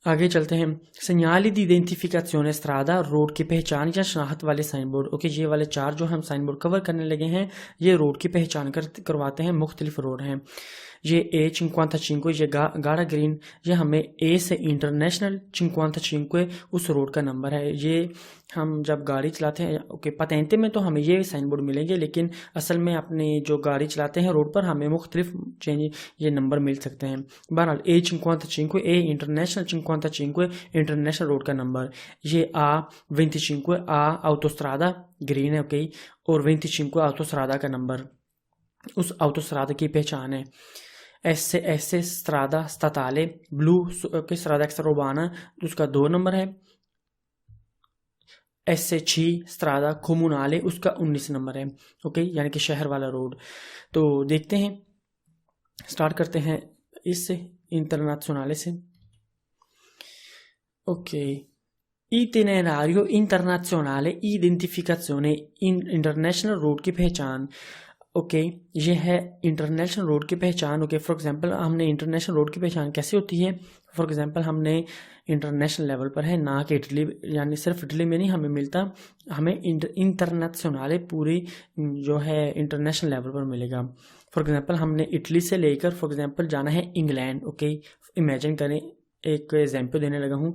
आगे चलते हैं। segnali di identificazione strada, road की पहचान या शनाख्त वाले साइन बोर्ड। ओके, ये वाले चार जो हम साइन बोर्ड कवर करने लगे हैं, ये रोड की पहचान करवाते हैं। मुख्तलिफ रोड हैं ये। A55, ये गाढ़ा ग्रीन, ये हमें A से इंटरनेशनल 55 उस रोड का नंबर है। ये हम जब गाड़ी चलाते हैं, ओके, पतेंते में तो हमें ये साइन बोर्ड मिलेंगे, लेकिन असल में अपने जो गाड़ी चलाते हैं रोड पर हमें मुख्तलिफ ये नंबर मिल सकते हैं। बहरहाल A55, ए इंटरनेशनल 55 इंटरनेशनल रोड का नंबर। ये A25, आ autostrada ग्रीन है, ओके, और 25 autostrada का नंबर उस autostrada की पहचान है। S strada statale ब्लू के strada extraurbana, उसका 2 नंबर है। S6 strada comunale, उसका 19 नंबर है। ओके, यानी कि शहर वाला रोड। तो देखते हैं, स्टार्ट करते हैं इससे इंटरनेशनल से। ओके, इटिनेराrio internazionale identificazione, इंटरनेशनल रोड की पहचान। ओके, ये है इंटरनेशनल रोड की पहचान। ओके, फॉर एग्जांपल हमने इंटरनेशनल रोड की पहचान कैसे होती है? फॉर एग्जांपल हमने इंटरनेशनल लेवल पर है, ना कि इटली, यानी सिर्फ इटली में नहीं हमें मिलता, हमें इंटरनेशनल पूरी जो है इंटरनेशनल लेवल पर मिलेगा। फॉर एग्जांपल हमने इटली से लेकर फॉर एग्जांपल जाना है इंग्लैंड। ओके, इमेजिन करें, एक एग्जांपल देने लगा हूँ।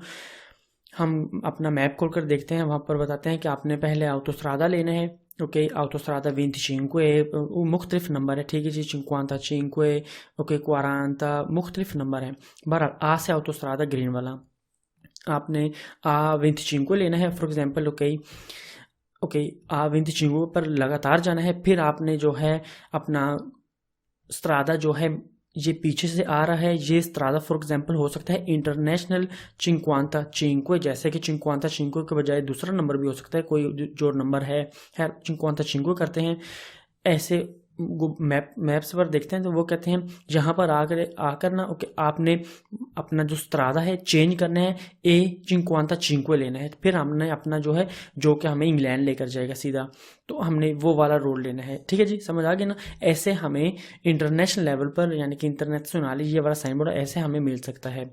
हम अपना मैप खोलकर देखते हैं, वहाँ पर बताते हैं कि आपने पहले autostrada लेना है। ओके, autostrada 25 मुख्तलिफ नंबर है, ठीक है जी, 55, ओके, 40 मुख्तलिफ नंबर है। बहरहाल आ से autostrada ग्रीन वाला आपने A25 लेना है फॉर एग्जांपल। ओके, A25 पर लगातार जाना है। फिर आपने जो है अपना स्ट्रादा जो है ये पीछे से आ रहा है, ये स्ट्रादा फॉर एग्जांपल हो सकता है इंटरनेशनल 55, जैसे कि 55 के बजाय दूसरा नंबर भी हो सकता है, कोई जो नंबर है 55 करते हैं। ऐसे मैप्स पर देखते हैं तो वो कहते हैं यहाँ पर आकर ना, ओके, आपने अपना जो स्ट्रादा है चेंज करना है, A55 लेना है। फिर हमने अपना जो है, जो कि हमें इंग्लैंड लेकर जाएगा सीधा, तो हमने वो वाला रोड लेना है। ठीक है जी, समझ आ गया ना? ऐसे हमें इंटरनेशनल लेवल पर, यानी कि इंटरनेशनल, ये वाला साइन बोर्ड ऐसे हमें मिल सकता है।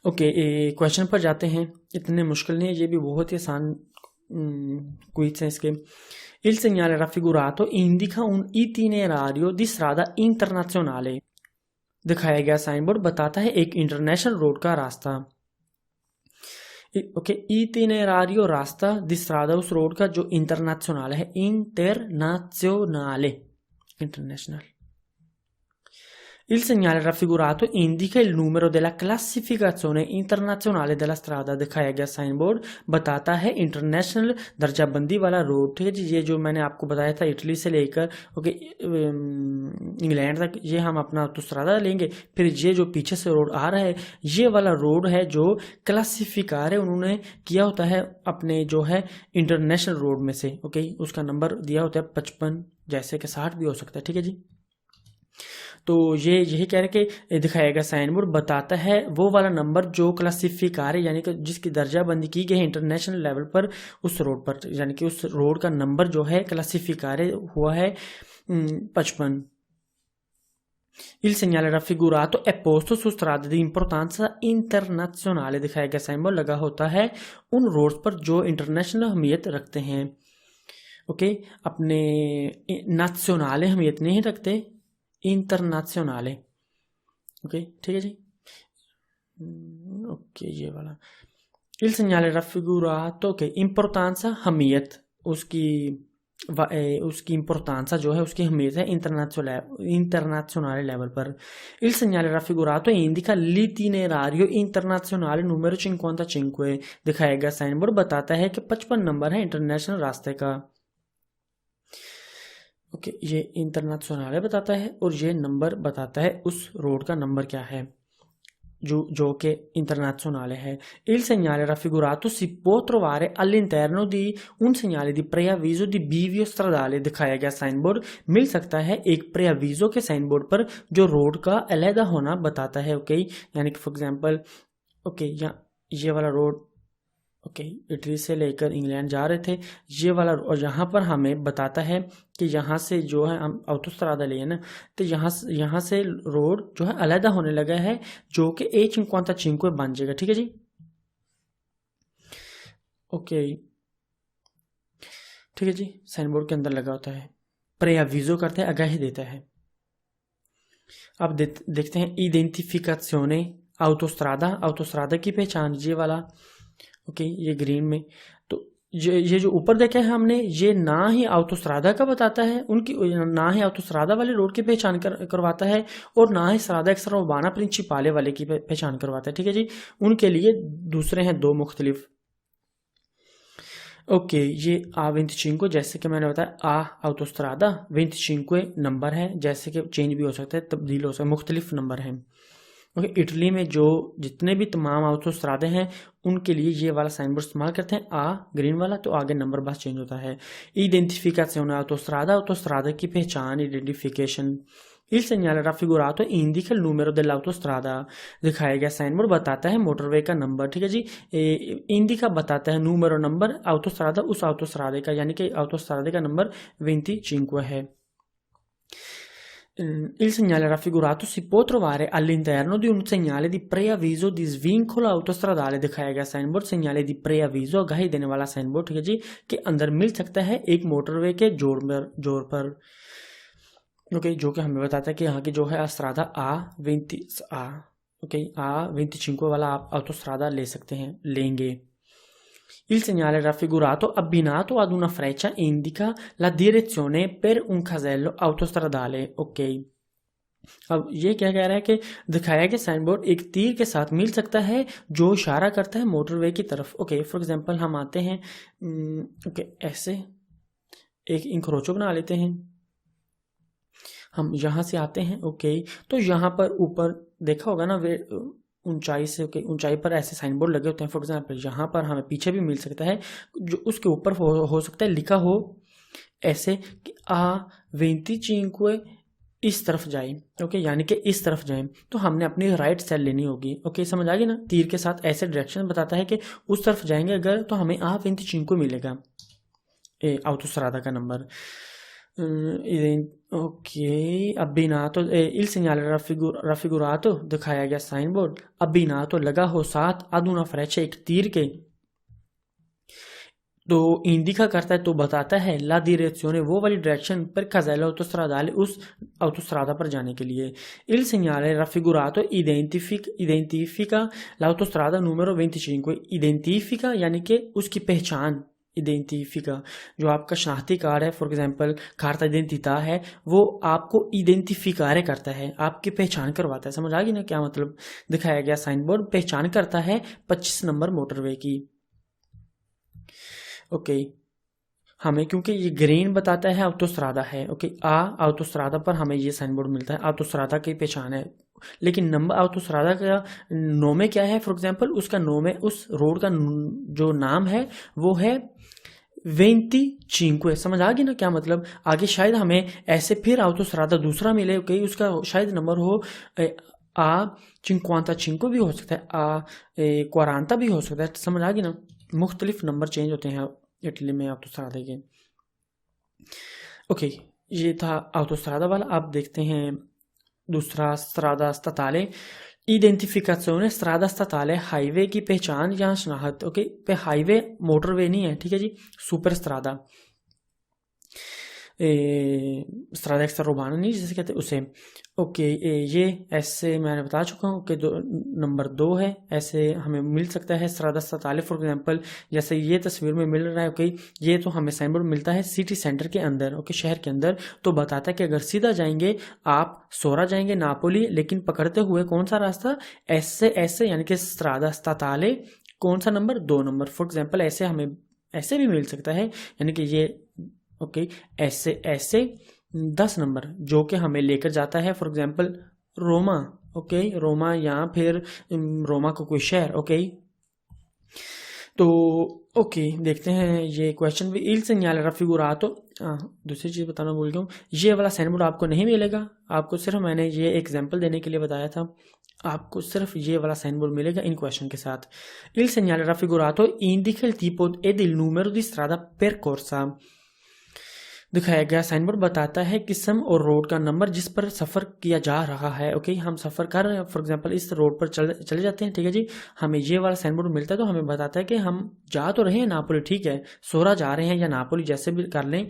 ओके, क्वेश्चन पर जाते हैं। इतने मुश्किल नहीं है, ये भी बहुत ही आसान क्विज है इसके। Il segnale raffigurato indica un itinerario di strada internazionale। दिखाया गया साइन बोर्ड बताता है एक इंटरनेशनल रोड का रास्ता। ओके, इटिनेरारियो रास्ता di strada उस रोड का जो इंटरनेशनल है, इंटरनेशनले international. Il segnale raffigurato indica il numero della classificazione internazionale della strada। दिखाया गया साइन बोर्ड बताता है इंटरनेशनल दर्जाबंदी वाला रोड। ठीक है जी, ये जो मैंने आपको बताया था इटली से लेकर ओके इंग्लैंड तक, ये हम अपना autostrada लेंगे। फिर ये जो पीछे से रोड आ रहा है, ये वाला रोड है जो क्लासिफिकार है, उन्होंने किया होता है अपने जो है इंटरनेशनल रोड में से। ओके, उसका नंबर दिया होता है 55, जैसे कि 60 भी हो सकता है। ठीक है जी, तो ये यही कह रहे कि दिखाएगा साइन बोर्ड बताता है वो वाला नंबर जो क्लासिफिकार है, यानी कि जिसकी दर्जाबंदी की गई है इंटरनेशनल लेवल पर उस रोड पर, यानी कि उस रोड का नंबर जो है क्लासिफिकार हुआ है 55। Il segnale raffigurato è posto su strade di importanza internazionale। दिखाया गया साइन बोर्ड लगा होता है उन रोड्स पर जो इंटरनेशनल अहमियत रखते हैं। ओके, अपने नाशनल अहमियत नहीं रखते, इंटरनेशनल। ओके, ठीक है जी। ओके, ये वाला il segnale raffigurato che importanza अहमियत, उसकी importanza जो है उसकी अहमियत है इंटरनेशनल लेवल पर। Il segnale raffigurato indica l'itinerario internazionale numero 55। दिखाया गया साइन बोर्ड बताता है कि 55 नंबर है इंटरनेशनल रास्ते का। ओके, ये इंटरनेशनल बताता है और ये नंबर बताता है उस रोड का नंबर क्या है जो che internazionale है। Il segnale raffigurato si può trovare all'interno di un segnale di preavviso di bivio stradale। दिखाया गया साइन बोर्ड मिल सकता है एक preavviso के साइन बोर्ड पर जो रोड का अलहदा होना बताता है। ओके, यानी कि फॉर एग्जांपल ओके, या ये वाला रोड ओके, इटली से लेकर इंग्लैंड जा रहे थे ये वाला, और यहाँ पर हमें बताता है कि यहाँ से जो है हम ऑटोस्ट्रादा लिए ना, तो यहाँ से रोड जो है अलहदा होने लगा है, जो कि E55 बन जाएगा। ठीक है जी, ओके, ठीक है जी। साइन बोर्ड के अंदर लगा होता है, प्रेअविज़ो करते हैं, आगाही देता है। अब देखते हैं इडेंटिफिकाzione ऑटोस्ट्रादा, ऑटोस्ट्रादा की पहचान, ये वाला, ओके, ये ग्रीन में। तो ये जो ऊपर देखा है हमने, ये ना ही ऑटोस्ट्रादा का बताता है, उनकी ना ही ऑटोस्ट्रादा वाले रोड की पहचान करवाता है, और ना ही स्ट्रादा एक्स्ट्राउर्बाना प्रिंसिपाले वाले की पहचान करवाता है। ठीक है जी, उनके लिए दूसरे हैं दो मुख्तलिफ। ओके, ये A25, जैसे कि मैंने बताया ऑटोस्ट्रादा 25 नंबर है, जैसे कि चेंज भी हो सकता है, तब्दील हो सकता है, मुख्तलिफ नंबर हैं। ओके, इटली में जो जितने भी तमाम ऑटोस्ट्रादे हैं उनके लिए ये वाला साइन बोर्ड इस्तेमाल करते हैं, ग्रीन वाला, तो आगे नंबर बस चेंज होता है। इडेंटिफिकाzione ऑटोस्ट्रादा, ऑटोस्ट्रादा की पहचान, identification. Il segnale raffigurato indica il numero dell'autostrada, दिखाया गया साइन बोर्ड बताता है मोटरवे का नंबर। ठीक है जी, इंडिका बताता है नूमेरो नंबर ऑटोस्ट्रादा, उस ऑटोस्ट्रादे का, यानी कि ऑटोस्ट्रादे का नंबर 25 है। Il segnale raffigurato si può trovare all'interno di un segnale di preavviso di svincolo autostradale, दिखाया गया sign board segnale di preavviso, आगाही देने वाला साइन बोर्ड, ठीक है जी, के अंदर मिल सकता है एक मोटरवे के जोड़ पर। ओके, जो कि हमें बताता है कि यहाँ की जो है स्ट्रादा A25 वाला आप ऑटोस्ट्रादा ले सकते हैं, लेंगे। Il segnale raffigurato abbinato ad una freccia indica la direzione per un casello autostradale। Okay, अब ये क्या कह रहा है कि दिखाया गया साइन बोर्ड एक तीर के साथ मिल सकता है जो इशारा करता है मोटरवे की तरफ। ओके, फॉर एग्जांपल हम आते हैं, ओके, ऐसे एक इंक्रोचो बना लेते हैं, हम यहाँ से आते हैं। ओके, तो यहाँ पर ऊपर देखा होगा ना, वे ऊंचाई से, ओके, ऊंचाई पर ऐसे साइन बोर्ड लगे होते हैं। फॉर एग्जांपल यहाँ पर हमें पीछे भी मिल सकता है, जो उसके ऊपर हो सकता है लिखा हो ऐसे कि A25 इस तरफ जाए। ओके, यानी कि इस तरफ जाए, तो हमने अपनी राइट साइड लेनी होगी। ओके, समझ आ गई ना, तीर के साथ ऐसे डायरेक्शन बताता है कि उस तरफ जाएंगे अगर, तो हमें A25 मिलेगा, ऑटोस्ट्रादा का number. Okay, abbinato il segnale raffigurato, दिखाया गया साइन बोर्ड, abbinato लगा हो साथ, ad una freccia एक तीर के, तो इंडिका करता है, तो बताता है ला direzione वो वाली डायरेक्शन पर casello autostradale, उस ऑटोस्ट्रादा पर जाने के लिए। Il segnale raffigurato identifica l'autostrada numero 25, identifica यानी कि उसकी पहचान, इडेंटिफिका जो आपका शनाख्ती कार्ड है, फॉर एग्जांपल कार्ता इडेंटिता है, वो आपको इडेंटिफिकारे करता है, आपकी पहचान करवाता है। समझ आ गई ना क्या मतलब, दिखाया गया साइन बोर्ड पहचान करता है 25 नंबर मोटरवे की। ओके, हमें क्योंकि ये ग्रीन बताता है ऑटोस्ट्रादा है, ओके, ऑटोस्ट्रादा पर हमें ये साइन बोर्ड मिलता है, ऑटोस्ट्रादा की पहचान है, लेकिन नंबर ऑटोस्ट्रादा का नोमे क्या है, फॉर एग्जांपल उसका नोमे, उस रोड का जो नाम है वो है 25। समझ आ गई ना क्या मतलब, आगे शायद हमें ऐसे फिर ऑटोस्ट्रादा दूसरा मिले, ओके, उसका शायद नंबर हो A55 भी हो सकता है, A40 भी हो सकता है। समझ आ गई ना, मुख्तलिफ नंबर चेंज होते हैं इटली में ऑटोस्ट्रादा के। ओके, ये था ऑटोस्ट्रादा वाला। अब देखते हैं दूसरा, स्ट्रादा स्ताताले, इडेंटिफिकाzione स्ट्रादा स्ताताले, हाईवे की पहचान या शनाख्त। ओके, पे हाईवे मोटरवे नहीं है, ठीक है जी, सुपर स्ट्रादा, स्ट्रादा एक्स्ट्राउर्बाना नहीं जैसे कहते हैं उसे। ओके, ये ऐसे मैंने बता चुका हूँ कि नंबर 2 है, ऐसे हमें मिल सकता है स्ट्रादा स्ताताले। फॉर एग्जांपल जैसे ये तस्वीर में मिल रहा है, ओके, ये तो हमें साइन बोर्ड मिलता है सिटी सेंटर के अंदर, ओके, शहर के अंदर, तो बताता है कि अगर सीधा जाएंगे आप सोरा जाएंगे नापोली, लेकिन पकड़ते हुए कौन सा रास्ता, ऐसे ऐसे, यानी कि स्ट्रादा स्ताताले कौन सा नंबर, 2 नंबर। फॉर एग्जाम्पल ऐसे हमें ऐसे भी मिल सकता है, यानी कि ये, ओके, ऐसे ऐसे 10 नंबर, जो कि हमें लेकर जाता है for example Roma. Okay, Roma या फिर रोमा का कोई शहर। ओके, तो ओके, देखते हैं ये क्वेश्चन भी। Il segnale raffigurato, दूसरी चीज़ बताना भूल गया हूँ, ये वाला साइन बोर्ड आपको नहीं मिलेगा, आपको सिर्फ मैंने ये एग्जांपल देने के लिए बताया था। आपको सिर्फ ये वाला साइन बोर्ड मिलेगा इन क्वेश्चन के साथ। Il segnale raffigurato indica il tipo ed il numero di strada percorsa। दिखाया गया साइन बोर्ड बताता है किस्म और रोड का नंबर जिस पर सफ़र किया जा रहा है। ओके, हम सफ़र कर रहे हैं, फॉर एग्जांपल इस रोड पर चले जाते हैं, ठीक है जी। हमें ये वाला साइन बोर्ड मिलता है तो हमें बताता है कि हम जा तो रहे हैं नापोली, ठीक है, सोरा जा रहे हैं या नापोली, जैसे भी कर लें,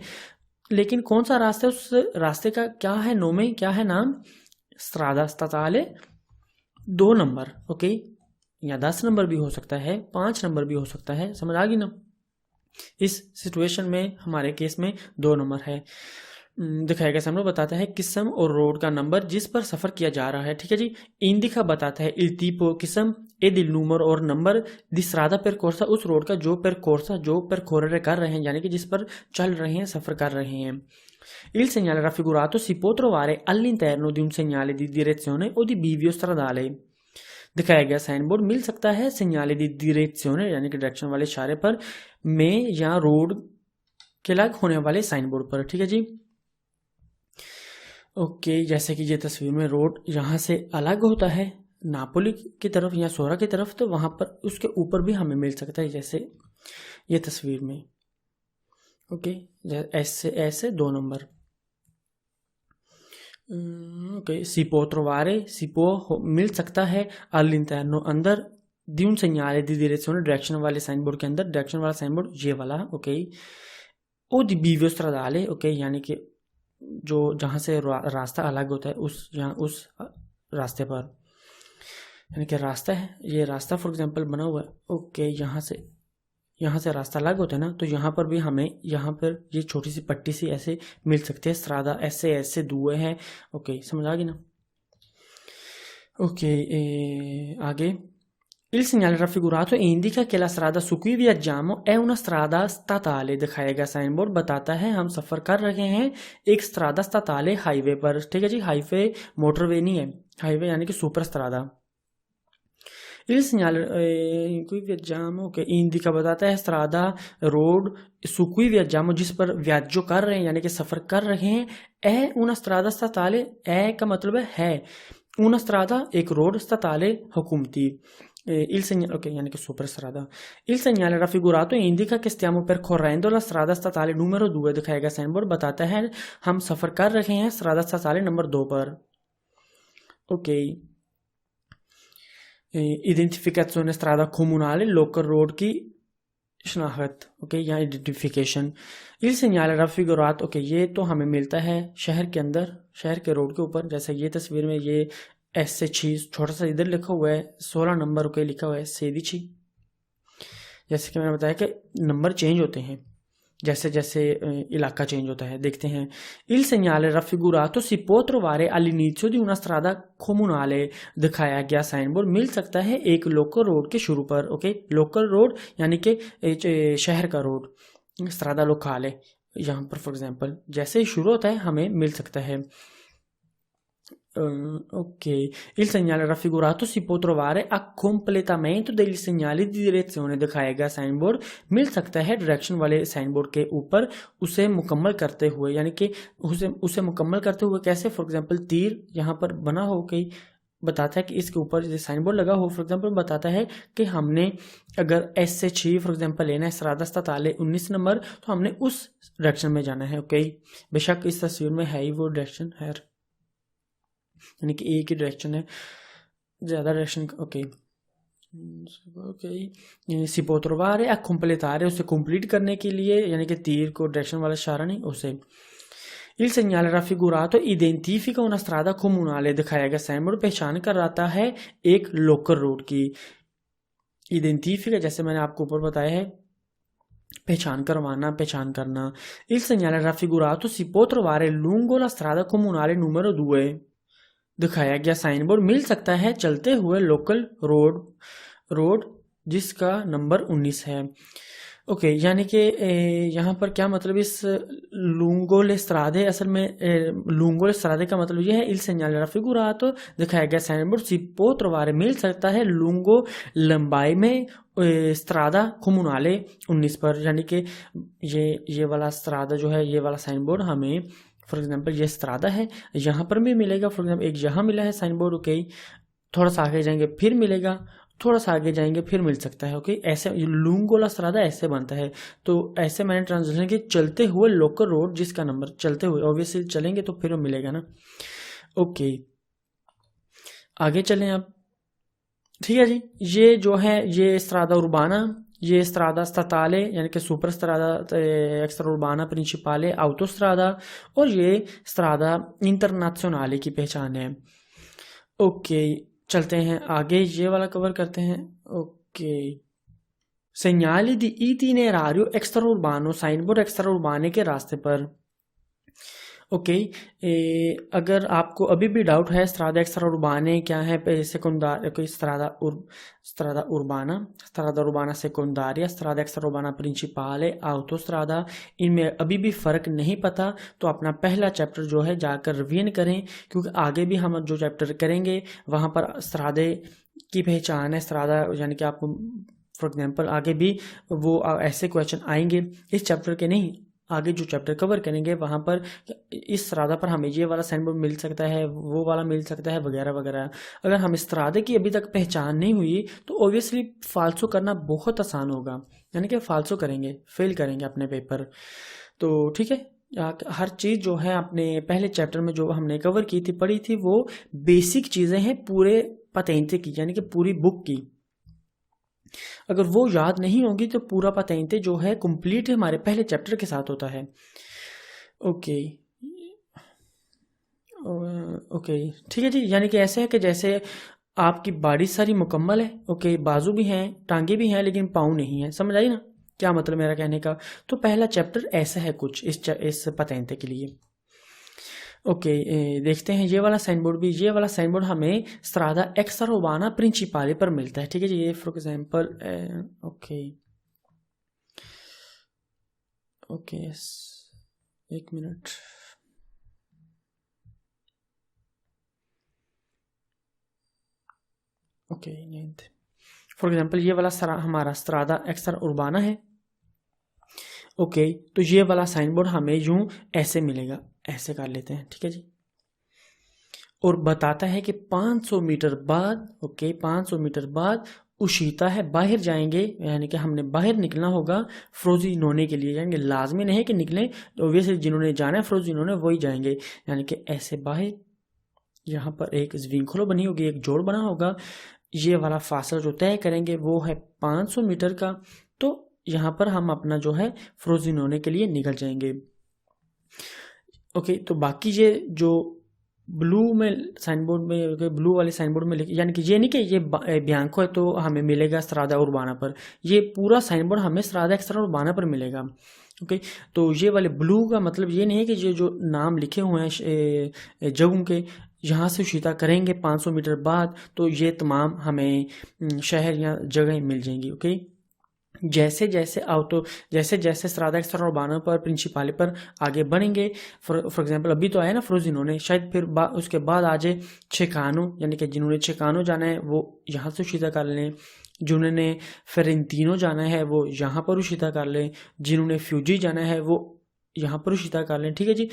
लेकिन कौन सा रास्ता है, उस रास्ते का क्या है, नोमे क्या है नाम, स्ट्रादा स्ताताले 2 नंबर। ओके, या 10 नंबर भी हो सकता है, 5 नंबर भी हो सकता है, समझ आ गई ना। इस सिचुएशन में हमारे केस में 2 नंबर है। दिखाया गया सामने बताता है किस्म और रोड का नंबर जिस पर सफर किया जा रहा है, ठीक है जी। इंडिका बताता है il tipo किस्म, ed il numero और नंबर, di strada percorsa उस रोड का जो percorsa जो percorrere कर रहे हैं, यानी कि जिस पर चल रहे हैं, सफर कर रहे हैं। Il segnale raffigurato si può trovare all'interno di un segnale di direzione o di bivio stradale। दिखाया गया साइन बोर्ड मिल सकता है सेgnale di direzione यानी कि डायरेक्शन वाले इशारे पर में या रोड के अलग होने वाले साइन बोर्ड पर, ठीक है जी। ओके, जैसे कि ये तस्वीर में रोड यहाँ से अलग होता है नापोली की तरफ या सोरा की तरफ, तो वहां पर उसके ऊपर भी हमें मिल सकता है, जैसे ये तस्वीर में। ओके, ऐसे ऐसे 2 number. Okay, si può trovare, si può मिल सकता है, all'interno अंदर, di un segnale di direzione direction वाले साइन बोर्ड के अंदर, डायरेक्शन वाला साइन बोर्ड ये वाला। Okay, o di bivio stradale, okay, यानी कि जो जहाँ से रास्ता अलग होता है उस रास्ते पर, यानी कि रास्ता है, ये रास्ता फॉर एग्जांपल बना हुआ है। ओके, यहाँ से रास्ता अलग होता है ना, तो यहाँ पर भी हमें यहाँ पर ये छोटी सी पट्टी सी ऐसे मिल सकती है, स्ट्रादा ऐसे ऐसे दुए हैं। ओके, समझ आ गई ना। ओके, आगे il segnale raffigurato indica che la strada su cui viaggiamo è una strada statale। दिखाया गया साइन बोर्ड बताता है हम सफर कर रहे हैं एक स्ट्रादा statale हाईवे पर, ठीक है जी। हाईवे मोटरवे नहीं है, हाईवे यानी कि सुपर स्ट्रादा। Il segnale in cui viaggiamo, okay, indica बताता है स्ट्रादा रोड su cui viaggiamo जिस पर viaggio कर रहे हैं यानी कि सफर कर रहे हैं, è una strada statale, è का मतलब है una strada एक रोड, statale हुकूमती। Il segnale, ok, यानी कि सुपर स्ट्रादा। Il segnale raffigurato indica che stiamo percorrendo la strada statale numero 2। दिखाया गया साइन बोर्ड बताता है हम सफर कर रहे हैं स्ट्रादा statale नंबर 2 पर। Okay, identificazione strada comunale, local road की शनाख्त, ओके, या identification. il segnale raffigurato, okay, ये तो हमें मिलता है शहर के अंदर, शहर के रोड के ऊपर, जैसे ये तस्वीर में ये ऐसे 6 छोटा सा इधर लिखा हुआ है 16 नंबर, ओके, लिखा हुआ है 16। जैसे कि मैंने बताया कि नंबर चेंज होते हैं जैसे जैसे इलाका चेंज होता है। देखते हैं il segnale raffigurato si può trovare all'inizio di una strada comunale। दिखाया गया साइन बोर्ड मिल सकता है एक लोकल रोड के शुरू पर। ओके, लोकल रोड यानी कि शहर का रोड, स्ट्रादा लोकाले, यहाँ पर फॉर एग्जांपल जैसे ही शुरू होता है हमें मिल सकता है। ok, il segnale raffigurato si può trovare a completamento degli segnali di direzione। दिखाया गया साइन बोर्ड मिल सकता है डायरेक्शन वाले साइन बोर्ड के ऊपर उसे मुकम्मल करते हुए, यानी कि उसे मुकम्मल करते हुए कैसे, फॉर एग्जांपल तीर यहाँ पर बना हो के बताता है कि इसके ऊपर जो साइन बोर्ड लगा हो, फॉर एग्जांपल बताता है कि हमने अगर एस से 6 फॉर एग्जांपल लेना है स्ट्रादा statale 19 नंबर, तो हमने उस डायरेक्शन में जाना है। ओके, बेशक इस तस्वीर में है ही वो डायरेक्शन है, यानी कि एक ही डायरेक्शन है, ज़्यादा direction. Okay, okay, si può trovare a completare, उसे कंप्लीट करने के लिए, यानी कि तीर को डायरेक्शन वाला इशारा नहीं, उसे। il segnale raffigurato identifica una strada comunale। दिखाया गया साइन बोर्ड पहचान कराता है एक लोकल रोड की। identifica जैसे मैंने आपको ऊपर बताया है पहचान करवाना, पहचान करना। il segnale raffigurato si può trovare lungo la strada comunale numero 2। दिखाया गया साइन बोर्ड मिल सकता है चलते हुए लोकल रोड जिसका नंबर 19 है। ओके, यानी कि यहाँ पर क्या मतलब इस लूंगो ले स्ट्रादे, असल में लूंगो ले स्ट्रादे का मतलब ये है il segnale raffigurato, दिखाया गया sign board si può trovare मिल सकता है लूंगो लंबाई में स्ट्रादा कोमुनाले 19 पर, यानी कि ये वाला स्ट्रादा जो है, ये वाला साइन बोर्ड हमें फॉर एग्जांपल ये स्ट्रादा है, यहाँ पर भी मिलेगा, फॉर एग्जांपल एक यहाँ मिला है साइन बोर्ड। ओके, थोड़ा सा आगे जाएंगे फिर मिलेगा, थोड़ा सा आगे जाएंगे फिर मिल सकता है। ओके, ऐसे लुंगोला स्त्रादा ऐसे बनता है। तो ऐसे मैंने ट्रांसलेशन किया, चलते हुए लोकल रोड जिसका नंबर, चलते हुए ऑब्वियसली चलेंगे तो फिर वो मिलेगा ना। ओके, आगे चलें अब। ठीक है जी, ये जो है ये स्त्रादा उर्बाना, ये स्त्रादा स्ताताले यानी कि सुपर स्त्रादा एक्स्ट्रा उर्बाना प्रिंसिपाले autostrada, और ये स्त्रादा इंटरनेशनले की पहचान है। ओके, चलते हैं आगे, ये वाला कवर करते हैं। Okay, segnali di itinerario extraurbano, sign board extra उर्बाने के रास्ते पर। ओके, अगर आपको अभी भी डाउट है स्त्रादा एक्स्ट्रा उर्बाने क्या है, सेकुंडार कोई स्त्रादा उर्बाना सेकुंडारिया, स्त्रादा एक्स्ट्रा उर्बाना प्रिंसिपाले, autostrada, इनमें अभी भी फर्क नहीं पता तो अपना पहला चैप्टर जो है जाकर रिवीजन करें, क्योंकि आगे भी हम जो चैप्टर करेंगे वहाँ पर स्त्रादे की पहचान है, स्त्रादा यानी कि आपको फॉर एग्जाम्पल आगे भी वो ऐसे क्वेश्चन आएंगे, इस चैप्टर के नहीं, आगे जो चैप्टर कवर करेंगे वहाँ पर इस स्त्रादा पर हमें ये वाला साइन बोर्ड मिल सकता है, वो वाला मिल सकता है, वगैरह वगैरह। अगर हम स्त्रादे की अभी तक पहचान नहीं हुई तो ऑब्वियसली फाल्सो करना बहुत आसान होगा, यानी कि फाल्सो करेंगे, फेल करेंगे अपने पेपर। तो ठीक है, हर चीज़ जो है अपने पहले चैप्टर में जो हमने कवर की थी, पढ़ी थी, वो बेसिक चीज़ें हैं पूरे पतेंते की, यानी कि पूरी बुक की। अगर वो याद नहीं होगी तो पूरा पतेंते जो है कंप्लीट हमारे पहले चैप्टर के साथ होता है। ओके ओके, ठीक है जी, यानी कि ऐसे है कि जैसे आपकी बॉडी सारी मुकम्मल है, ओके, बाजू भी हैं, टांगे भी हैं, लेकिन पाँव नहीं है। समझ आई ना क्या मतलब मेरा कहने का? तो पहला चैप्टर ऐसा है कुछ इस पतेंते के लिए। ओके, देखते हैं ये वाला साइन बोर्ड भी, ये वाला साइन बोर्ड हमें स्त्रादा एक्स्ट्रा उर्बाना प्रिंसिपाले पर मिलता है। ठीक है जी, ये फॉर एग्जांपल ओके ओके, एक मिनट। ओके, फॉर एग्जांपल ये वाला हमारा स्त्रादा एक्स्ट्रा उर्बाना है। ओके, तो ये वाला साइन बोर्ड हमें यूं ऐसे मिलेगा, ऐसे कर लेते हैं। ठीक है जी, और बताता है कि 500 मीटर बाद, ओके, 500 मीटर बाद उशीता है, बाहर जाएंगे, यानी कि हमने बाहर निकलना होगा फ्रोजिनोने के लिए, यानी कि लाजमी नहीं है कि निकलें, तो ऑब्वियसली जिन्होंने जाना है फ्रोजिनोने वही जाएंगे, यानी कि ऐसे बाहर। यहाँ पर एक ज़्विंखलो बनी होगी, एक जोड़ बना होगा, ये वाला फासला जो तय करेंगे वो है 500 मीटर का। तो यहाँ पर हम अपना जो है फ्रोजिनोने के लिए निकल जाएंगे। ओके, तो बाकी ये जो ब्लू में साइन बोर्ड में, ब्लू वाले साइन बोर्ड में यानी कि ये नहीं कि ये बियांको है तो हमें मिलेगा स्त्रादा उर्बाना पर, ये पूरा साइन बोर्ड हमें स्त्रादा एक्स्ट्रा उर्बाना पर मिलेगा। ओके, तो ये वाले ब्लू का मतलब ये नहीं है कि ये जो नाम लिखे हुए हैं जगहों के, यहाँ से उशीता करेंगे 500 मीटर बाद तो ये तमाम हमें शहर या जगह मिल जाएंगी। ओके, जैसे जैसे स्त्रादा एक्स्ट्रा उर्बाना पर प्रिंसिपाले पर आगे बढ़ेंगे, फॉर एग्जांपल अभी तो आया ना फ्रोजिनोने, शायद फिर उसके बाद आ जाए चेकानो, यानी कि जिन्होंने चेकानो जाना है वो यहाँ से उशीता कर लें, जिन्होंने फेरेंटीनो जाना है वो यहाँ पर उशीता कर लें, जिन्होंने फ्यूजी जाना है वो यहाँ पर उशीता कर लें। ठीक है जी,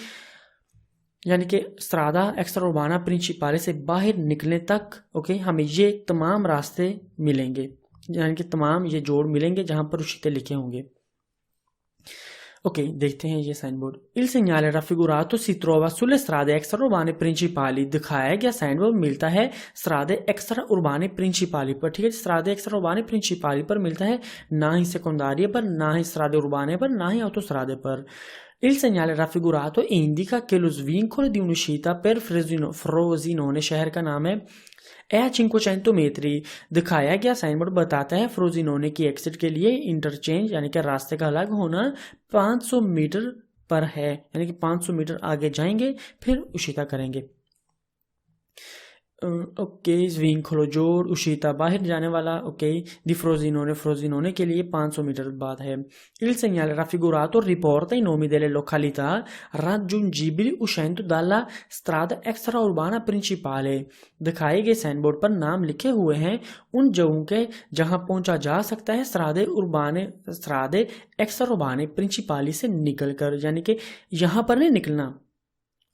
यानी कि स्त्रादा एक्स्ट्रा उर्बाना प्रिंसिपाले से बाहर निकलने तक, ओके, हमें ये तमाम रास्ते मिलेंगे, यानी कि तमाम ये जोड़ मिलेंगे जहां पर उशीते लिखे होंगे। ओके, देखते हैं ये sign board. Il segnale raffigurato si trova sulle strade extraurbane principali, दिखाया गया साइन बोर्ड मिलता है स्त्रादे एक्स्ट्रा उर्बाने प्रिंसिपाली पर। ठीक है, स्त्रादे एक्स्ट्रा उर्बाने प्रिंसिपाली पर मिलता है, ना ही सेकेंडारिया पर, ना ही स्त्रादे उर्बाने पर, ना ही autostrade पर। Il segnale raffigurato indica che lo svincolo di un'uscita per Frosinone, शहर का नाम है, 500 metri, दिखाया गया साइन बोर्ड बताता है फ्रोजिनोने की एक्सिट के लिए इंटरचेंज यानी कि रास्ते का अलग होना 500 मीटर पर है, यानी कि 500 मीटर आगे जाएंगे फिर उशीता करेंगे। ओके, ज़्विंखलो जोड़, उशीता बाहर जाने वाला। ओके, दी फ्रोजिनोने के लिए 500 मीटर बाद है। Il segnale raffigurato riporta i nomi delle località raggiungibili uscendo dalla strada extraurbana principale, दिखाए गए साइन बोर्ड पर नाम लिखे हुए हैं उन जगहों के जहां पहुंचा जा सकता है स्त्रादे एक्स्ट्रा उर्बाने प्रिंसिपाली से निकलकर, यानी कि यहां पर नहीं निकलना,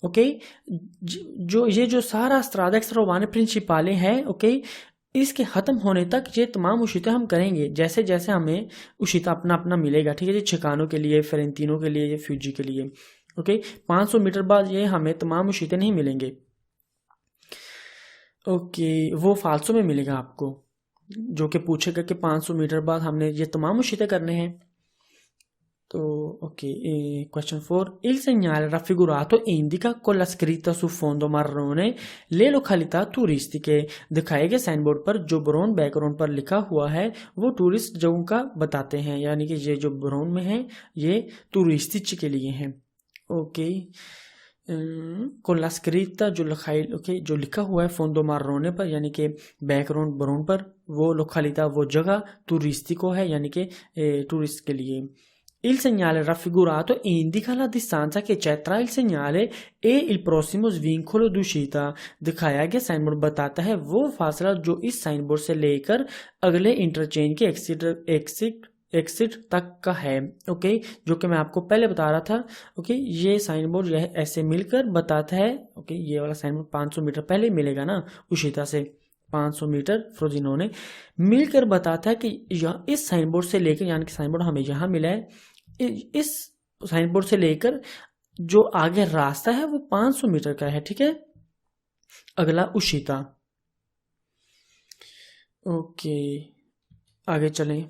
ओके, जो ये जो सारा स्ट्रादा एक्स्ट्रावाने प्रिंसिपाले है, ओके, इसके खत्म होने तक ये तमाम उशिते हम करेंगे जैसे जैसे हमें उशिता अपना अपना मिलेगा, ठीक है जी। चिकानो के लिए, फेरेंटिनो के लिए, फ्यूजी के लिए, ओके। 500 मीटर बाद ये हमें तमाम उशिते नहीं मिलेंगे, ओके, वो फालसो में मिलेगा आपको, जो कि पूछेगा कि 500 मीटर बाद हमने ये तमाम उशिते करने हैं। तो ok, question 4. Il segnale raffigurato indica con la scritta su fondo marrone le località turistiche. दिखाए गए साइन बोर्ड पर जो ब्राउन बैकग्राउंड पर लिखा हुआ है वो टूरिस्ट जगहों का बताते हैं, यानी कि ये जो ब्राउन में है ये टूरिस्टिच के लिए हैं, ओके। con la scritta जो लिखाई, ओके, जो लिखा हुआ है फोंदो मार्रोने पर, यानी कि बैकग्राउंड ब्राउन पर, वो लोकालिता वो जगह टूरिस्टिको है, यानी कि टूरिस्ट के लिए। Il segnale raffigurato indica la distanza che c'è tra il segnale e il prossimo svincolo d'uscita. दिखाया गया साइन बोर्ड बताता है वो फासला जो इस साइन बोर्ड से लेकर अगले इंटरचेंज के एक्सिट तक का है, ओके, जो कि मैं आपको पहले बता रहा था, ओके। ये साइन बोर्ड जो है ऐसे मिलकर बताता है, ओके, ये वाला साइन बोर्ड 500 मीटर पहले मिलेगा ना उशिता से, 500 मीटर फ्रोजिनोने मिलकर बताता है कि इस साइन बोर्ड से लेकर, यानी कि साइन बोर्ड हमें यहाँ मिला है, इस साइन बोर्ड से लेकर जो आगे रास्ता है वो 500 मीटर का है, ठीक है। अगला उशिता, ओके, आगे चलें।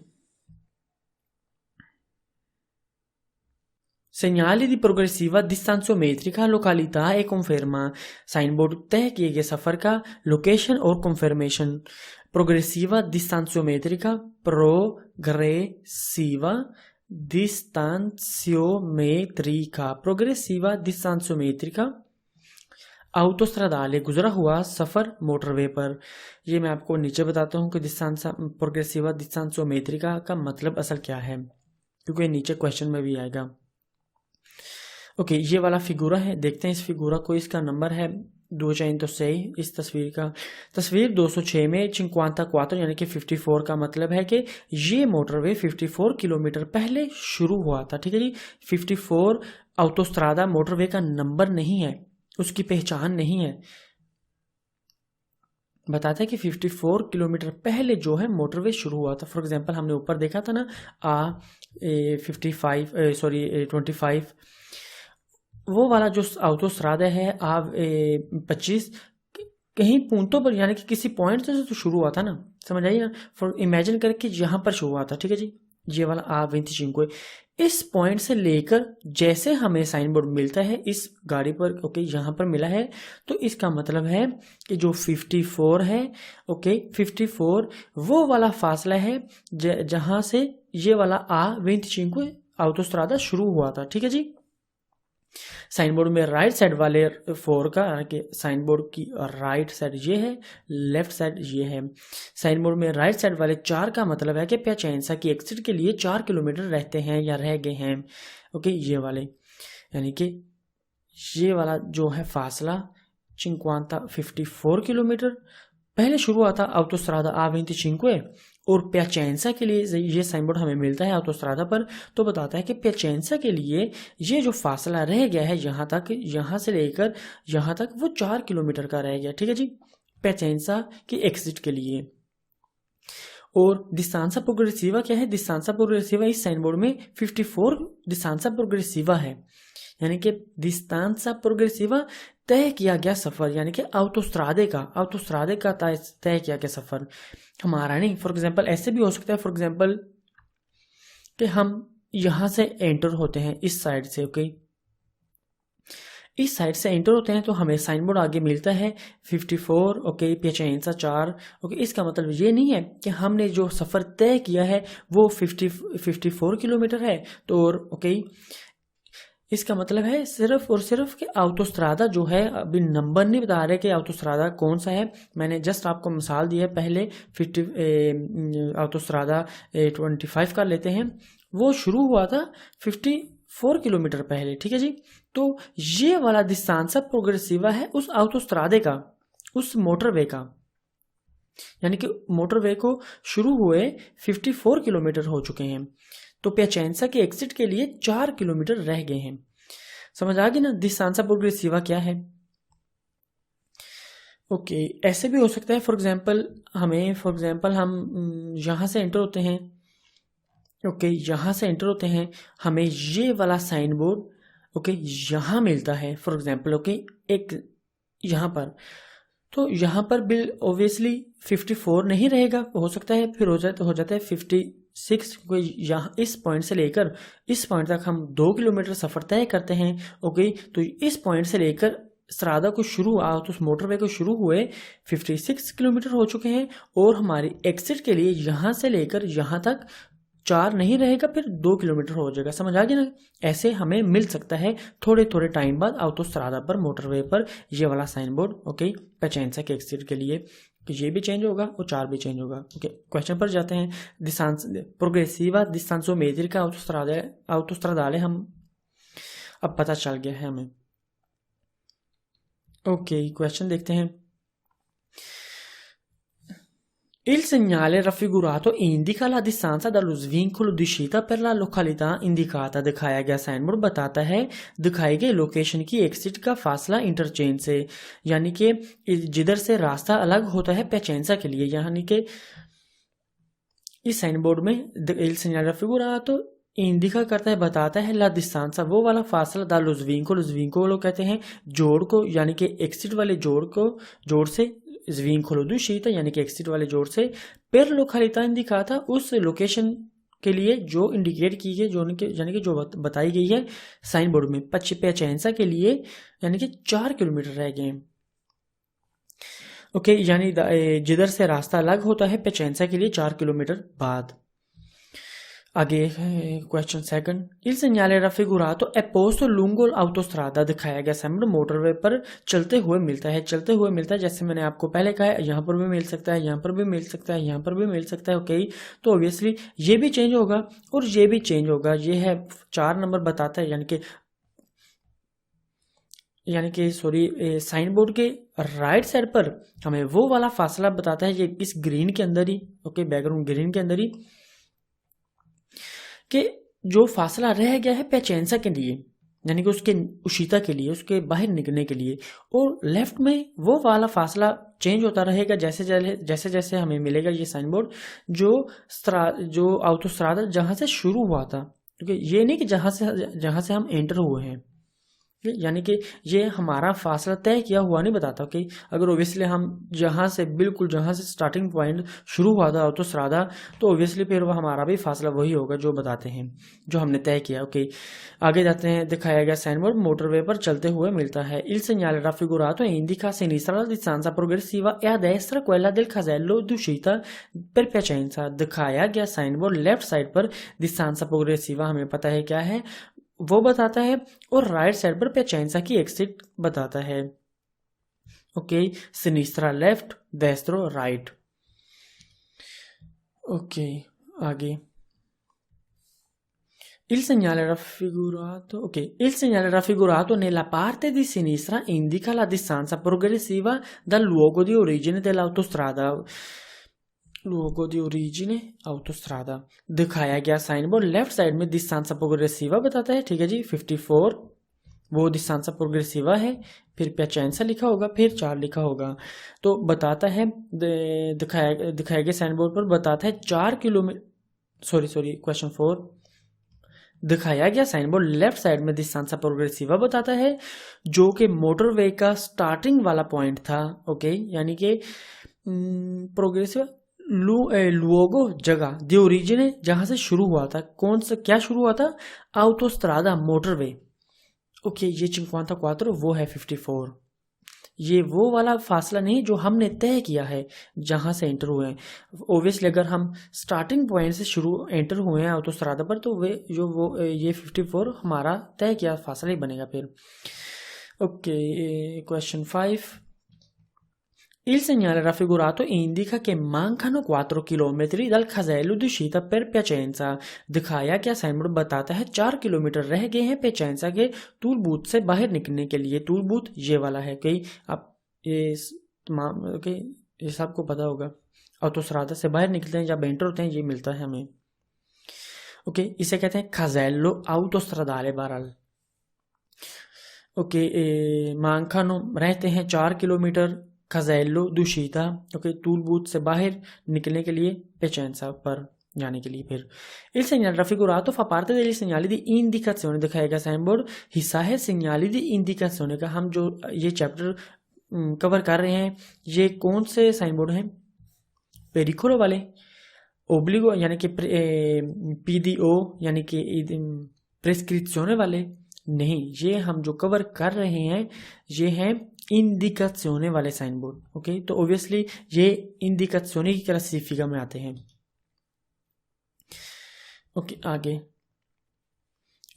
Segnali di progressiva distanziometrica località e conferma. Sign board तय किए गए सफर का लोकेशन और कंफर्मेशन। प्रोग्रेसिवा डिस्टेंसियोमेट्रिका, प्रोग्रेसिवा डिस्टेंसियोमेट्रिका ऑटोस्ट्रादाले गुजरा हुआ सफर मोटरवे पर। ये मैं आपको नीचे बताता हूँ कि प्रोग्रेसिवा डिस्टेंसियोमेट्रिका का मतलब असल क्या है, क्योंकि नीचे क्वेश्चन में भी आएगा, ओके। ये वाला फिगूरा है, देखते हैं इस फिगूरा को, इसका नंबर है 206। इस तस्वीर का तस्वीर 206 में 54 यानी कि 54 का मतलब है कि ये मोटरवे 54 किलोमीटर पहले शुरू हुआ था, ठीक है जी। 54 ऑटोस्ट्रादा मोटरवे का नंबर नहीं है, उसकी पहचान नहीं है, बताता है कि 54 किलोमीटर पहले जो है मोटरवे शुरू हुआ था। फॉर एग्जांपल हमने ऊपर देखा था ना 25, वो वाला जो ऑटोस्ट्रादा है 25 कहीं पूंतों पर, यानी कि किसी पॉइंट से तो शुरू हुआ था ना, समझ आइए ना। फॉर इमेजिन करके यहाँ पर शुरू हुआ था, ठीक है जी, ये वाला A25। इस पॉइंट से लेकर जैसे हमें साइन बोर्ड मिलता है इस गाड़ी पर, ओके, यहाँ पर मिला है, तो इसका मतलब है कि जो 54 है, ओके, 54 वो वाला फासला है जहां से ये वाला A25 ऑटोस्ट्रादा शुरू हुआ था, ठीक है जी। साइन बोर्ड में राइट साइड वाले 4 का, कि साइन बोर्ड की राइट साइड ये है, लेफ्ट साइड ये है। साइन बोर्ड में राइट साइड वाले 4 का मतलब है कि प्याचेंसा की एक्सिट के लिए 4 किलोमीटर रहते हैं या रह गए हैं, ओके, ये वाले, यानी कि ये वाला जो है फासला 54 किलोमीटर पहले शुरू हुआ था ऑटोस्ट्रादा A25, और प्याचेंसा के लिए ये साइन बोर्ड हमें मिलता है ऑटोस्ट्रादा पर, तो बताता है कि प्याचेंसा के लिए ये जो फासला रह गया है यहाँ तक, यहाँ से लेकर यहाँ तक वो 4 किलोमीटर का रह गया, ठीक है जी, प्याचेंसा की एक्सिट के लिए। और डिस्टेंसा प्रोग्रेसिवा क्या है? डिस्टेंसा प्रोग्रेसिवा इस साइन बोर्ड में 54 डिस्टेंसा प्रोग्रेसिवा है, यानी कि डिस्टेंसा प्रोग्रेसिवा तय किया गया सफर, यानी कि ऑटोस्ट्रादे का तय किया गया सफर हमारा नहीं। फॉर एग्जांपल ऐसे भी हो सकता है, फॉर एग्जांपल कि हम यहां से एंटर होते हैं इस साइड से, ओके, इस साइड से एंटर होते हैं तो हमें साइन बोर्ड आगे मिलता है 54, ओके, प्याचेंसा 4, ओके। इसका मतलब ये नहीं है कि हमने जो सफर तय किया है वो 54 किलोमीटर है, तो ओके, इसका मतलब है सिर्फ और सिर्फ कि ऑटोस्ट्रादा जो है, अभी नंबर नहीं बता रहे कि ऑटोस्ट्रादा कौन सा है, मैंने जस्ट आपको मिसाल दी है। पहले 50 ऑटोस्ट्रादा 25 का लेते हैं, वो शुरू हुआ था 54 किलोमीटर पहले, ठीक है जी। तो ये वाला डिस्टेंसा प्रोग्रेसिवा है उस ऑटोस्ट्रादे का, उस मोटरवे का, यानी कि मोटरवे को शुरू हुए 54 किलोमीटर हो चुके हैं, तो प्याचेंसा के एक्सिट के लिए 4 किलोमीटर रह गए हैं। समझ आ गई ना distanza progressiva क्या है। ओके ऐसे भी हो सकता है फॉर एग्जांपल हम यहाँ से एंटर होते हैं। ओके यहाँ से एंटर होते हैं, हमें ये वाला साइन बोर्ड ओके यहाँ मिलता है फॉर एग्जांपल। ओके एक यहाँ पर, तो यहाँ पर बिल ऑब्वियसली 54 नहीं रहेगा, हो सकता है फिर हो जाता है 56। कोई यहाँ इस पॉइंट से लेकर इस पॉइंट तक हम 2 किलोमीटर सफ़र तय करते हैं। ओके तो इस पॉइंट से लेकर स्ट्रादा को तो मोटरवे को शुरू हुए 56 किलोमीटर हो चुके हैं, और हमारी एग्जिट के लिए यहाँ से लेकर यहाँ तक 4 नहीं रहेगा, फिर 2 किलोमीटर हो जाएगा। समझ आ गया ना। ऐसे हमें मिल सकता है थोड़े थोड़े टाइम बाद ऑटोस्ट्रादा पर, मोटरवे पर ये वाला साइन बोर्ड। ओके पेचेंसा के एग्जिट के लिए ये भी चेंज होगा और 4 भी चेंज होगा। ओके क्वेश्चन पर जाते हैं। प्रोग्रेसिवा distanza metrica autostradale हम अब पता चल गया है हमें। ओके क्वेश्चन देखते हैं। Il segnale raffigurato indica la distanza dallo svincolo di uscita per la località indicata। दिखाया गया साइन बोर्ड बताता है दिखाई गई लोकेशन की एग्जिट का फासला इंटरचेंज से, यानी कि जिधर से रास्ता अलग होता है पेचेंसा के लिए, यानी कि इस साइन बोर्ड में il segnale raffigurato इंडिका करता है बताता है ला distanza वो वाला फासला dallo svincolo कहते हैं जोड़ को, यानी कि एग्जिट वाले जोड़ से स्विंकोलो d'uscita यानी कि एग्जिट वाले जोड़ से, per località indicata उस लोकेशन के लिए जो इंडिकेट की गई, यानी कि जो बताई गई है साइन बोर्ड में। पेचेंसा के लिए यानी कि 4 किलोमीटर रह गए हैं। ओके यानी जिधर से रास्ता अलग होता है पेचेंसा के लिए 4 किलोमीटर बाद। आगे question second. Il segnale raffigurato è posto lungo l'autostrada। दिखाया गया साइन मोटरवे पर चलते हुए मिलता है जैसे मैंने आपको पहले कहा है, यहाँ पर भी मिल सकता है, यहाँ पर भी मिल सकता है, यहाँ पर भी मिल सकता है। ओके तो ऑब्वियसली ये भी चेंज होगा और ये भी चेंज होगा। ये है 4 नंबर बताता है, यानी कि साइन बोर्ड के राइट साइड पर हमें वो वाला फासला बताता है, ये इस ग्रीन के अंदर ही, ओके बैकग्राउंड ग्रीन के अंदर ही, कि जो फासला रह गया है पेचेंसा के लिए, यानी कि उसके उशिता के लिए, उसके बाहर निकलने के लिए, और लेफ्ट में वो वाला फासला चेंज होता रहेगा जैसे जैसे हमें मिलेगा ये साइन बोर्ड जो ऑटोस्ट्रादा जहां से शुरू हुआ था। क्योंकि ये नहीं कि जहां से हम एंटर हुए हैं, यानी कि ये हमारा फासला तय किया हुआ नहीं बताता। कि अगर ओबियसली हम जहाँ से स्टार्टिंग पॉइंट शुरू हुआ था ऑटोस्ट्रादा, तो ओबियसली फिर वो हमारा भी फासला वही होगा जो बताते हैं, जो हमने तय किया। ओके आगे जाते हैं। दिखाया गया साइन बोर्ड मोटरवे पर चलते हुए मिलता है। Il segnale raffigurato indica a sinistra la distanza progressiva e a destra quella del casello d'uscita per Piacenza। दिखाया गया साइन बोर्ड लेफ्ट साइड पर distanza progressiva हमें पता है क्या है, वो बताता है, और राइट साइड पर पेचेंसा की एग्जिट बताता है। ओके सिनिस्ट्रा लेफ्ट, डेस्ट्रो राइट। ओके आगे। Il segnale raffigurato nella parte di sinistra indica la distanza progressiva dal luogo di origine dell'autostrada। luogo di origine autostrada दिखाया गया साइन बोर्ड लेफ्ट साइड में distanza progressiva बताता है। ठीक है जी 54 वो distanza progressiva है, फिर Piacenza लिखा होगा, फिर 4 लिखा होगा। तो बताता है दिखाया गया साइन बोर्ड पर बताता है 4 किलोमीटर क्वेश्चन 4। दिखाया गया साइन बोर्ड लेफ्ट साइड में distanza progressiva बताता है जो कि मोटरवे का स्टार्टिंग वाला पॉइंट था। ओके यानी कि प्रोग्रेसिवा लुओगो जगह दी ओरिजिने जहां से शुरू हुआ था। क्या शुरू हुआ था? ऑटोस्ट्रादा मोटरवे। ओके ये 54 वो है 54। ये वो वाला फासला नहीं जो हमने तय किया है जहां से एंटर हुए हैं। ओब्वियसली अगर हम स्टार्टिंग पॉइंट से एंटर हुए हैं ऑटोस्ट्रादा पर, तो ये 54 हमारा तय किया फासला ही बनेगा फिर। Okay question 5। Il segnale raffigurato indica che mancano 4 chilometri dal casello d'uscita per Piacenza। दिखाया क्या साइन बोर्ड बताता है 4 किलोमीटर रह गए हैं पेचेंसा के टूल बूथ से बाहर निकलने के लिए। टूल बूथ ये वाला है, कहीं आप ये सबको पता होगा, ऑटोस्ट्रादा से बाहर निकलते हैं जब एंटर होते हैं ये मिलता है हमें। ओके इसे कहते हैं casello autostradale बहरहाल। ओके, मांखानो रहते हैं 4 किलोमीटर, खजेलो दूशीता, ओके, तूलबूत से बाहर निकलने के लिए, पेचेंसा पर जाने के लिए। फिर il segnale raffigurato fa parte degli segnali di indicazione, दिखाएगा साइन बोर्ड हिस्सा है segnali di indicazione का। हम जो ये चैप्टर कवर कर रहे हैं, ये कौन से साइन बोर्ड हैं? पेरिकोलो वाले, ओब्लिगो यानी कि पीडीओ यानी कि प्रेस्क्रिप्शने वाले नहीं, ये हम जो कवर कर रहे हैं ये हैं इंडिकाzione वाले साइन बोर्ड। ओके, तो ऑब्वियसली ये इंडिकाzione की क्लासिफिका में आते हैं। ओके, आगे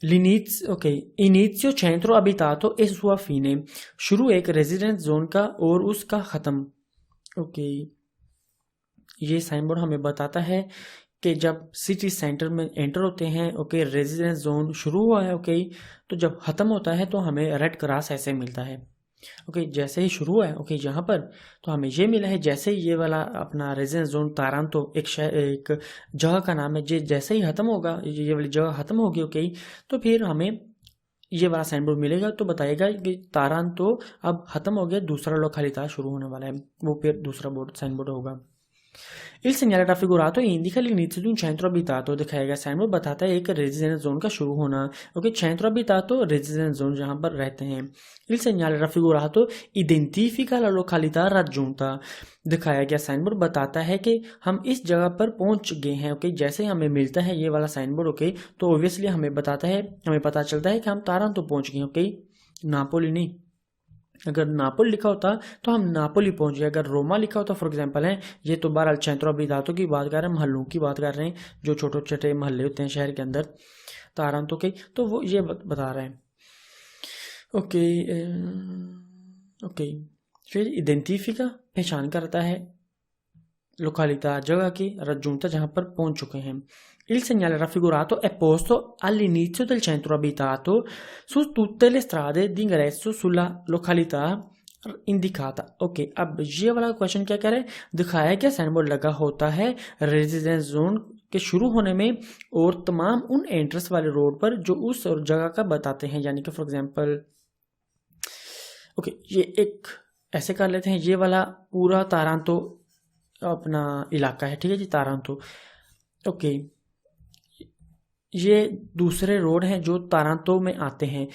l'inizio, ok, inizio centro abitato e sua fine, शुरू एक रेजिडेंस जोन का और उसका खत्म। ओके, ये साइन बोर्ड हमें बताता है कि जब सिटी सेंटर में एंटर होते हैं, ओके, रेजिडेंस जोन शुरू हुआ है, ओके, तो जब खत्म होता है तो हमें रेड क्रॉस ऐसे मिलता है। ओके, जैसे ही शुरू हुआ है, ओके, यहाँ पर तो हमें ये मिला है, जैसे ही ये वाला अपना रेजिडेंस जोन तारांतो एक जगह का नाम है, जैसे ही खत्म होगा, ये वाली जगह खत्म होगी, ओके, तो फिर हमें ये वाला साइन बोर्ड मिलेगा, तो बताएगा कि तारांतो अब खत्म हो गया, दूसरा लोकालिता शुरू होने वाला है, वो फिर दूसरा बोर्ड साइन बोर्ड होगा। Il segnale raffigurato indica l'inizio di un centro abitato, दिखाएगा साइन बोर्ड, बताता है एक रेजिडेंस जोन का शुरू होना। Okay, centro abitato residence zone जहां पर रहते हैं। Il segnale raffigurato identifica la località raggiunta, दिखाया गया साइन बोर्ड बताता है कि हम इस जगह पर पहुंच गए हैं। ओके, जैसे हमें मिलता है ये वाला साइन बोर्ड, ओके, तो ऑब्वियसली हमें बताता है, हमें पता चलता है कि हम तारांतो पहुंच गए। ओके, नापोली नहीं, अगर नापोली लिखा होता तो हम नापोली पहुंच गए, अगर रोमा लिखा होता फॉर एग्जांपल है, ये तो बारह centro abitato की बात कर रहे हैं, महलों की बात कर रहे हैं, जो छोटे छोटे महल्ले होते हैं शहर के अंदर, तारांतो के, तो वो ये बता रहे हैं। ओके, ओके, फिर इडेंटिफिका पहचान करता है, लोकालिता जगह की, raggiunta जहां पर पहुंच चुके हैं। Il segnale raffigurato è posto all'inizio del centro abitato su tutte le strade d'ingresso sulla località indicata। Okay, अब ये वाला क्वेश्चन क्या कह रहे हैं, दिखाया क्या साइन बोर्ड लगा होता है रेजिडेंस जोन के शुरू होने में और तमाम उन एंट्रेंस वाले रोड पर जो उस जगह का बताते हैं, यानी कि फॉर एग्जांपल, ओके, ये एक ऐसे कर लेते हैं, ये वाला पूरा तारांतो अपना इलाका है, ठीक है जी, तारांतो। ओके, ये दूसरे रोड हैं जो तारांतो में आते हैं,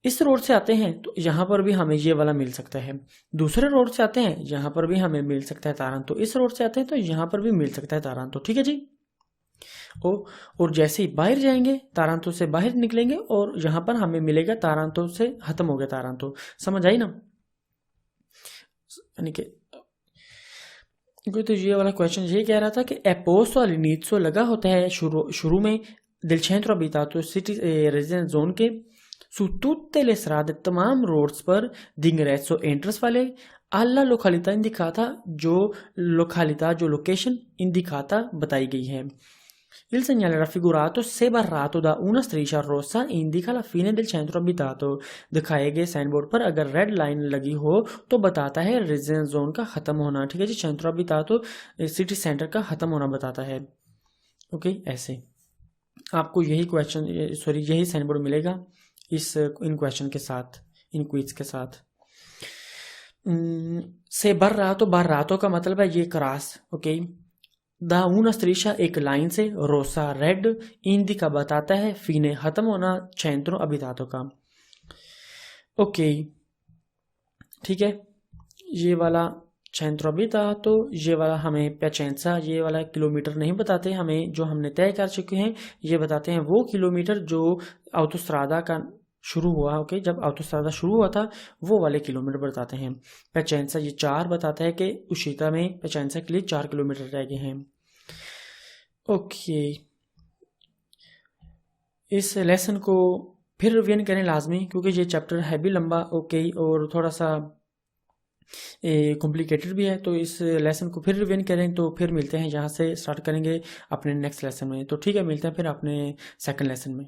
इस रोड से आते हैं तो यहाँ पर भी हमें ये वाला मिल सकता है, दूसरे रोड से आते हैं यहाँ पर भी हमें मिल सकता है तारांतो, इस रोड से आते हैं तो यहाँ पर भी मिल सकता है तारांतो, ठीक है जी। और जैसे ही बाहर जाएंगे, तारांतो से बाहर निकलेंगे और यहाँ पर हमें मिलेगा तारांतो से खत्म हो गया तारांतो, समझ आई ना, यानी कि तो ये वाला क्वेश्चन ये कह रहा था कि एपोस्तो all'inizio लगा होता है शुरू में del centro abitato city residence zone के, su tutte le strade तमाम रोड्स पर, d'ingresso एंट्रेंस वाले, alla località indicata जो लोकालिता जो लोकेशन indicata बताई गई है। Il segnale raffigurato se barrato da una striscia rossa indica la fine del centro abitato, दिखाए गए साइन बोर्ड पर अगर रेड लाइन लगी हो तो बताता है रेजिडेंस जोन का खत्म होना, ठीक है जी, centro abitato सिटी सेंटर का खत्म होना बताता है। ओके, ऐसे आपको यही क्वेश्चन, सॉरी, यही साइन बोर्ड मिलेगा इन क्वेश्चन के साथ, इन क्विज के साथ। से barrato का मतलब है ये क्रॉस। ओके, दा una striscia एक लाइन से, रोसा रेड, इंडिका बताता है फीने खत्म होना centro abitato का। ओके, ठीक है, ये वाला centro abitato, ये वाला हमें पेचेंसा, ये वाला किलोमीटर नहीं बताते हमें, जो हमने तय कर चुके हैं ये बताते हैं वो किलोमीटर जो ऑटोस्ट्रादा का शुरू हुआ। ओके, जब ऑटोस्ट्रादा शुरू हुआ था वो वाले किलोमीटर बताते हैं। पेचेंसा ये 4 बताता है कि उशीता में पेचेंसा के लिए 4 किलोमीटर रह गए हैं। ओके, इस लेसन को फिर रिवीजन करें लाजमी, क्योंकि ये चैप्टर है भी लंबा, ओके, और थोड़ा सा कॉम्प्लिकेटेड भी है, तो इस लेसन को फिर रिवीजन करें। तो फिर मिलते हैं, यहाँ से स्टार्ट करेंगे अपने नेक्स्ट लेसन में। तो ठीक है, मिलते हैं फिर अपने सेकंड लेसन में।